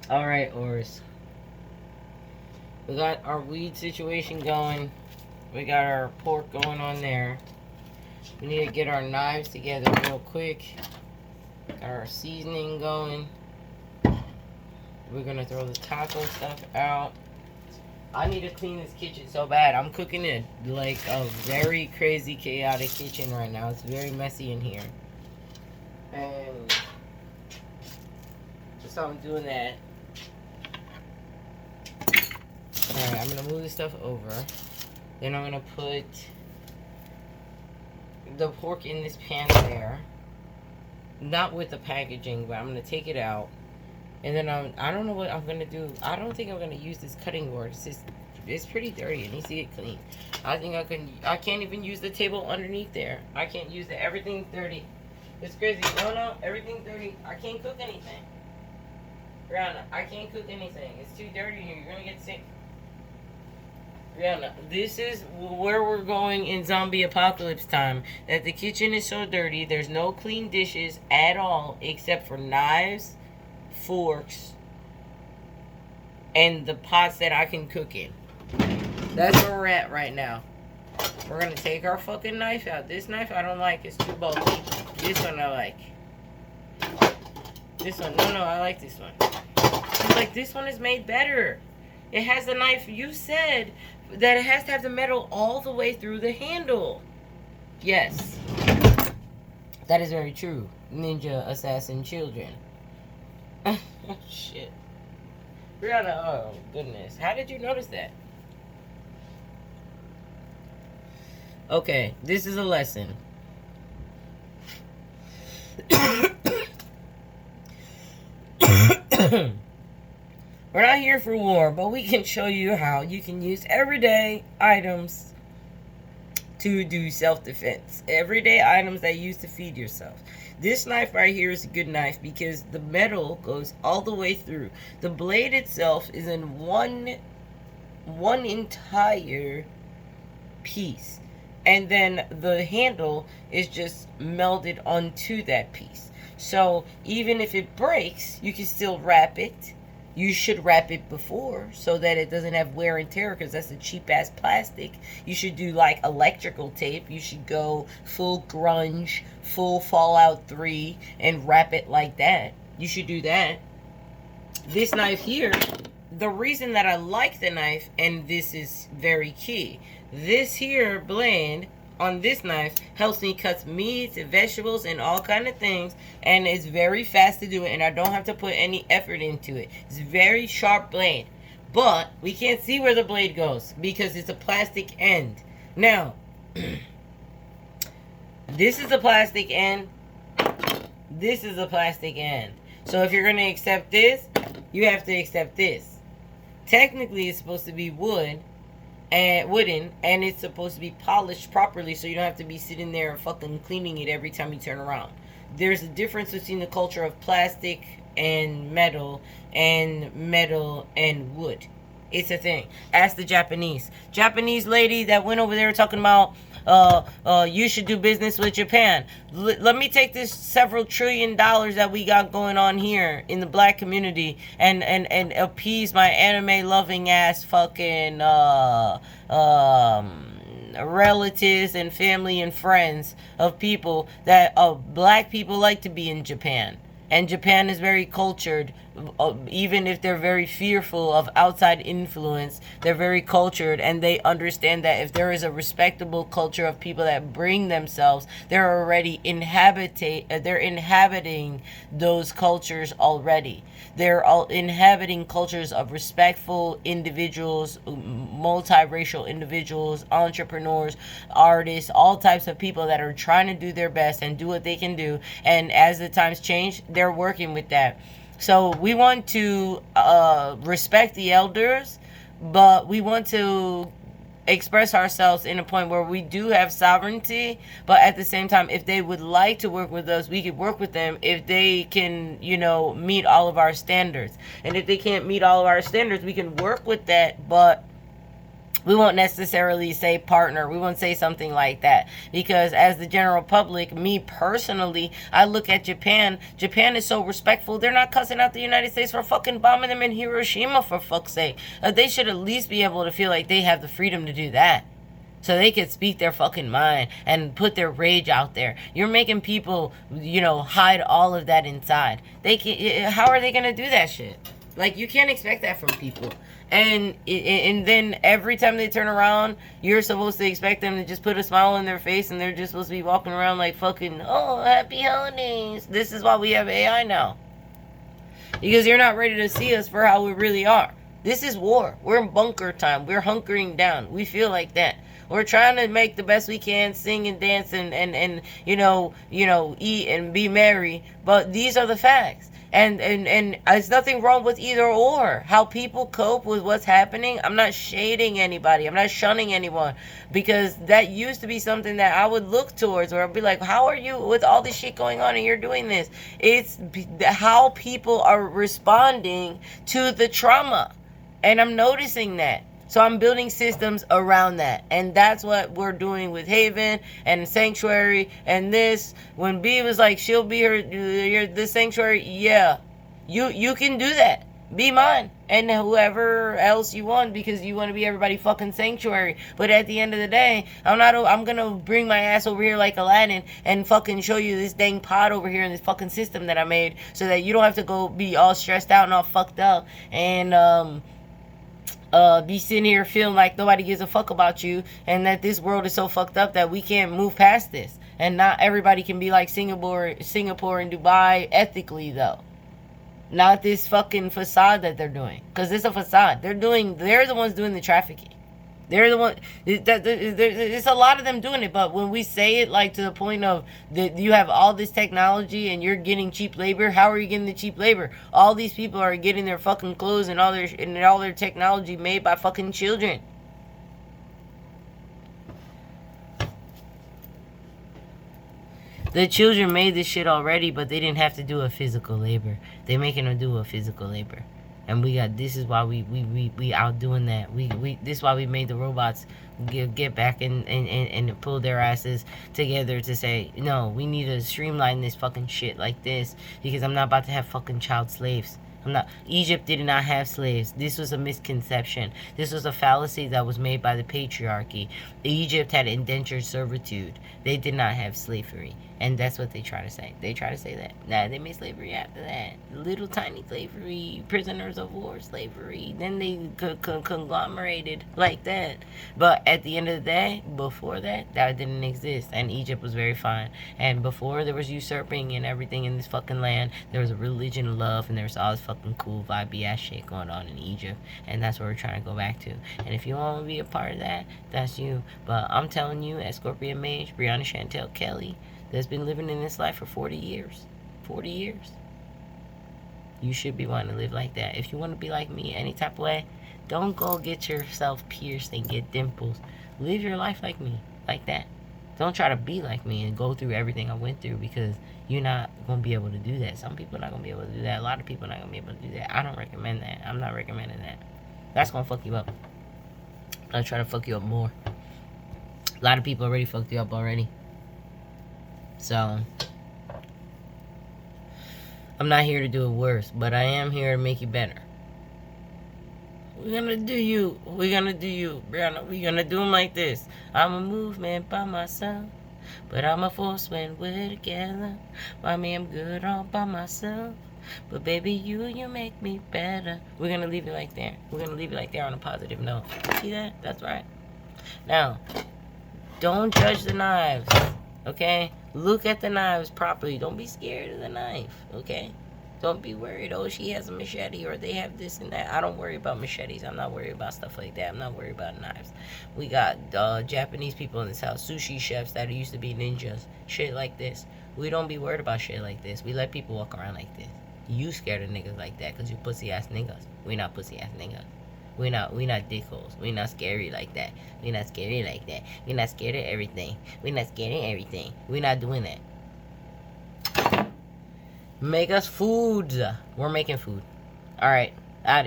Alright, Oris. We got our weed situation going. We got our pork going on there. We need to get our knives together real quick. Got our seasoning going. We're gonna throw the taco stuff out. I need to clean this kitchen so bad. I'm cooking in like a very crazy, chaotic kitchen right now. It's very messy in here. And so I'm doing that. Alright, I'm gonna move this stuff over. Then I'm gonna put the pork in this pan there. Not with the packaging, but I'm gonna take it out. And then I don't know what I'm gonna do. I don't think I'm gonna use this cutting board. It's pretty dirty. It needs to get clean. I think I can't even use the table underneath there. I can't use it. Everything's dirty. It's crazy. No, everything's dirty. I can't cook anything. Brianna, I can't cook anything. It's too dirty here. You're gonna get sick. Brianna, this is where we're going in zombie apocalypse time. That the kitchen is so dirty. There's no clean dishes at all except for knives, forks, and the pots that I can cook in. That's where we're at right now. We're gonna take our fucking knife out. This knife I don't like. It's too bulky. This one I like. This one, no, I like this one. Like, this one is made better. It has the knife. You said that it has to have the metal all the way through the handle. Yes. That is very true. Ninja assassin children. Shit. Brianna, oh goodness. How did you notice that? Okay, this is a lesson. We're not here for war, but we can show you how you can use everyday items to do self-defense. Everyday items that you use to feed yourself. This knife right here is a good knife because the metal goes all the way through. The blade itself is in one entire piece. And then the handle is just melded onto that piece. So even if it breaks, you can still wrap it. You should wrap it before so that it doesn't have wear and tear, because that's a cheap ass plastic. You should do like electrical tape. You should go full grunge, full Fallout 3 and wrap it like that. You should do that. This knife here, the reason that I like the knife, and this is very key, this here blade on this knife helps me cut meats and vegetables and all kind of things, and it's very fast to do it, and I don't have to put any effort into it. It's a very sharp blade, but we can't see where the blade goes because it's a plastic end. Now this is a plastic end, this is a plastic end. So if you're going to accept this, you have to accept this. Technically it's supposed to be wooden, and it's supposed to be polished properly, so you don't have to be sitting there and fucking cleaning it every time you turn around. There's a difference between the culture of plastic and metal and wood. It's a thing. Ask the Japanese lady that went over there talking about you should do business with Japan. Let me take this several $1 trillion that we got going on here in the black community and appease my anime loving ass fucking relatives and family and friends of people that black people like to be in Japan. And Japan is very cultured. Even if they're very fearful of outside influence, they're very cultured, and they understand that if there is a respectable culture of people that bring themselves, they're already inhabiting those cultures already. They're all inhabiting cultures of respectful individuals, multiracial individuals, entrepreneurs, artists, all types of people that are trying to do their best and do what they can do. And as the times change, they're working with that. So we want to respect the elders, but we want to express ourselves in a point where we do have sovereignty, but at the same time, if they would like to work with us, we could work with them if they can, meet all of our standards. And if they can't meet all of our standards, we can work with that, but We won't necessarily say partner. We won't say something like that. Because as the general public, me personally, I look at Japan. Japan is so respectful. They're not cussing out the United States for fucking bombing them in Hiroshima, for fuck's sake. They should at least be able to feel like they have the freedom to do that. So they could speak their fucking mind and put their rage out there. You're making people, hide all of that inside. How are they going to do that shit? Like, you can't expect that from people. And then every time they turn around, you're supposed to expect them to just put a smile on their face, and they're just supposed to be walking around like fucking, oh, happy holidays. This is why we have AI now. Because you're not ready to see us for how we really are. This is war. We're in bunker time. We're hunkering down. We feel like that. We're trying to make the best we can, sing and dance and eat and be merry. But these are the facts. And there's nothing wrong with either or. How people cope with what's happening. I'm not shading anybody. I'm not shunning anyone. Because that used to be something that I would look towards. Or I'd be like, how are you with all this shit going on and you're doing this? It's how people are responding to the trauma. And I'm noticing that. So I'm building systems around that. And that's what we're doing with Haven and Sanctuary and this. When B was like, she'll be the Sanctuary. Yeah. You can do that. Be mine. And whoever else you want, because you want to be everybody fucking Sanctuary. But at the end of the day, I'm going to bring my ass over here like Aladdin and fucking show you this dang pod over here in this fucking system that I made. So that you don't have to go be all stressed out and all fucked up. And, be sitting here feeling like nobody gives a fuck about you, and that this world is so fucked up that we can't move past this, and not everybody can be like Singapore and Dubai ethically, though. Not this fucking facade that they're doing, because it's a facade. They're the ones doing the trafficking. They're the one. It's a lot of them doing it, but when we say it like to the point of that you have all this technology and you're getting cheap labor, how are you getting the cheap labor? All these people are getting their fucking clothes and all their technology made by fucking children. The children made this shit already, but they didn't have to do a physical labor. They're making them do a physical labor. And this is why we outdoing that. This is why we made the robots get back and pull their asses together to say, no, we need to streamline this fucking shit like this, because I'm not about to have fucking child slaves. Egypt did not have slaves. This was a misconception. This was a fallacy that was made by the patriarchy. Egypt had indentured servitude. They did not have slavery. And that's what they try to say. They try to say that. Nah, they made slavery after that. Little tiny slavery, prisoners of war slavery. Then they conglomerated like that. But at the end of the day, before that didn't exist. And Egypt was very fine. And before there was usurping and everything in this fucking land, there was a religion of love, and there was all this fucking cool vibey ass shit going on in Egypt. And that's what we're trying to go back to. And if you want to be a part of that, that's you. But I'm telling you, as Scorpion Mage, Brianna Chantel Kelly, that's been living in this life for 40 years. 40 years. You should be wanting to live like that. If you want to be like me any type of way, don't go get yourself pierced and get dimples. Live your life like me. Like that. Don't try to be like me and go through everything I went through, because you're not going to be able to do that. Some people are not going to be able to do that. A lot of people are not going to be able to do that. I don't recommend that. I'm not recommending that. That's going to fuck you up. I'll try to fuck you up more. A lot of people already fucked you up already. So, I'm not here to do it worse, but I am here to make you better. We're gonna do you. We're gonna do you, Brianna. We're gonna do them like this. I'm a movement by myself, but I'm a force when we're together. Mommy, I'm good all by myself, but baby, you make me better. We're gonna leave it like there. We're gonna leave it like there on a positive note. See that? That's right. Now, don't judge the knives, okay? Look at the knives properly. Don't be scared of the knife, okay? Don't be worried, oh, she has a machete or they have this and that. I don't worry about machetes. I'm not worried about stuff like that. I'm not worried about knives. We got Japanese people in this house, sushi chefs that used to be ninjas, shit like this. We don't be worried about shit like this. We let people walk around like this. You scared of niggas like that because you pussy-ass niggas. We not pussy-ass niggas. We not dickholes. We not scary like that. We not scary like that. We not scared of everything. We not scared of everything. We not doing that. Make us food. We're making food. Alright.